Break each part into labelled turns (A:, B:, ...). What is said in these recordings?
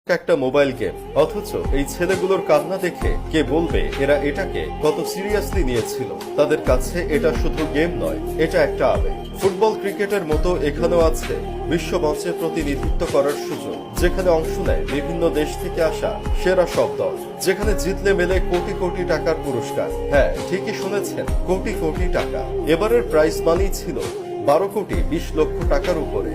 A: একটা mobile game, অথচ এই ছেলেগুলোর কান্না দেখে কে বলবে এরা এটাকে কত সিরিয়াসলি নিয়েছিল। তাদের কাছে এটা শুধু গেম নয়, এটা একটা আবেগ। ফুটবল ক্রিকেটের মতো এখানেও আছে বিশ্ব মঞ্চে প্রতিনিধিত্ব করার সুযোগ, যেখানে অংশ নেয় বিভিন্ন দেশ থেকে আসা সেরা সব দল, যেখানে জিতলে মেলে কোটি কোটি টাকার পুরস্কার। হ্যাঁ, ঠিকই শুনেছেন, কোটি কোটি টাকা। এবারের প্রাইজ মানি ছিল 12 কোটি 20 লক্ষ টাকার উপরে।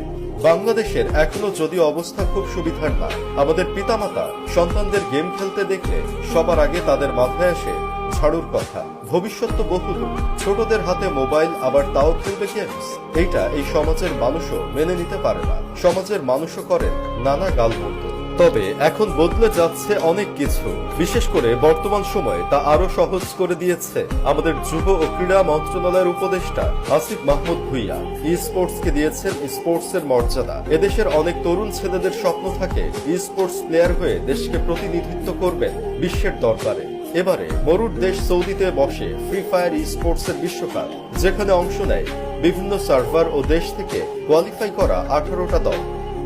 A: বাংলাদেশের এখনো যদিও অবস্থা খুব সুবিধার না, আমাদের পিতামাতা সন্তানদের গেম খেলতে দেখলে সবার আগে তাদের মাথায় আসে ঝাড়ুর কথা। ভবিষ্যৎ তো বহুদূর, ছোটদের হাতে মোবাইল, আবার তাও খেলবে গেমস। এইটা এই সমাজের মানুষও মেনে নিতে পারে না। সমাজের মানুষও করেন নানা গালমন্দ। তবে এখন বদলে যাচ্ছে অনেক কিছু, বিশেষ করে বর্তমান সময়ে তা আরো সহজ করে দিয়েছে আমাদের যুব ও ক্রীড়া মন্ত্রণালয়ের উপদেষ্টা আসিফ মাহমুদ ভুঁইয়া। ই স্পোর্টসকে দিয়েছেন স্পোর্টস এর মর্যাদা। এদেশের অনেক তরুণ ছেলেদের স্বপ্ন থাকে ই স্পোর্টস প্লেয়ার হয়ে দেশকে প্রতিনিধিত্ব করবেন বিশ্বের দরবারে। এবারে মরুর দেশ সৌদিতে বসে ফ্রি ফায়ার ই স্পোর্টস এর বিশ্বকাপ, যেখানে অংশ নেয় বিভিন্ন সার্ভার ও দেশ থেকে কোয়ালিফাই করা 18টা দল,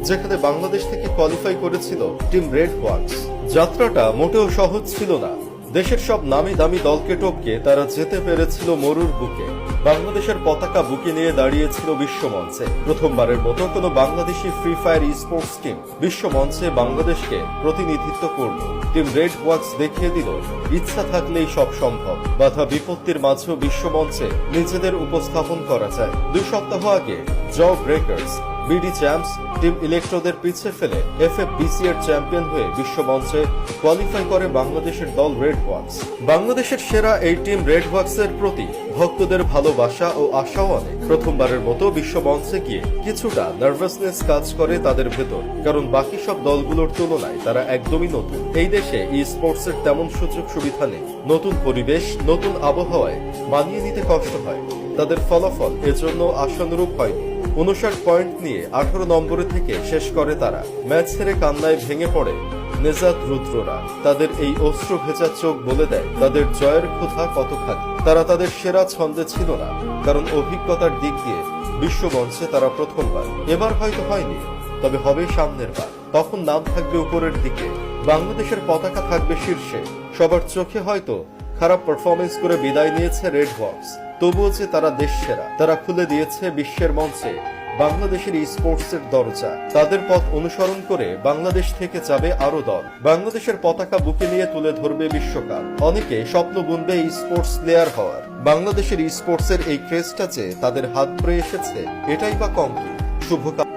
A: যেখানে বাংলাদেশ থেকে কোয়ালিফাই করেছিল টিম রেড ওয়াক্স। যাত্রাটা মোটেও সহজ ছিল না। দেশের সব নামি দামি দলকে টপকে তারা যেতে পেরেছিল মরুর বুকে। বাংলাদেশের পতাকা বুকে নিয়ে দাঁড়িয়েছিল বিশ্বমঞ্চে। প্রথমবারের মতো কোনো বাংলাদেশি ফ্রি ফায়ার ই স্পোর্টস টিম বিশ্বমঞ্চে বাংলাদেশকে প্রতিনিধিত্ব করল। টিম রেড ওয়াক্স দেখিয়ে দিল ইচ্ছা থাকলেই সব সম্ভব। বাধা বিপত্তির মাঝেও বিশ্বমঞ্চে নিজেদের উপস্থাপন করা যায়। 2 সপ্তাহ আগে job breakers, BD champs, team ইলেকট্রোদের পিছে ফেলে এফএফবিসি এর চ্যাম্পিয়ন হয়ে বিশ্বমঞ্চে কোয়ালিফাই করে বাংলাদেশের দল রেড ওয়াক্স। বাংলাদেশের সেরা এই টিম রেড ওয়াক্স এর প্রতি ভক্তদের ভালোবাসা ও আশাও অনেক। প্রথমবারের মতো বিশ্বমঞ্চে গিয়ে কিছুটা নার্ভাসনেস কাজ করে তাদের ভেতর, কারণ বাকি সব দলগুলোর তুলনায় তারা একদমই নতুন। এই দেশে ই স্পোর্টস এর তেমন সুযোগ সুবিধা নেই। নতুন পরিবেশ, নতুন আবহাওয়ায় মানিয়ে নিতে কষ্ট হয়। তাদের ফলাফল এজন্য আশানুরূপ হয়নি। 59 পয়েন্ট নিয়ে 18 নম্বরে থেকে শেষ করে তারা। ম্যাচ হেরে কান্নায় ভেঙে পড়ে নেজাত রুদ্ররা। তাদের এই অস্ত্র ভেজা চোখ বলে দেয় তাদের জয়ের ক্ষুধা কতখানি। তারা তাদের সেরা ছন্দে ছিল না, কারণ অভিজ্ঞতার দিক দিয়ে বিশ্বমঞ্চে তারা প্রথমবার। এবার হয়তো হয়নি, তবে হবে সামনের বার। তখন নাম থাকবে উপরের দিকে, বাংলাদেশের পতাকা থাকবে শীর্ষে। সবার চোখে হয়তো খারাপ পারফরমেন্স করে বিদায় নিয়েছে রেড ওয়াক্স, তবুও যে তারা দেশ সেরা। তারা খুলে দিয়েছে বিশ্বের মঞ্চে বাংলাদেশের ই স্পোর্টস এর দরজা। তাদের পথ অনুসরণ করে বাংলাদেশ থেকে যাবে আরো দল। বাংলাদেশের পতাকা বুকে নিয়ে তুলে ধরবে বিশ্বকাপ। অনেকে স্বপ্ন বুনবে ই স্পোর্টস প্লেয়ার হওয়ার। বাংলাদেশের ই স্পোর্টস এর এই ক্রেজটা যে তাদের হাত ধরে এসেছে, এটাই বা কম কি। শুভকামনা।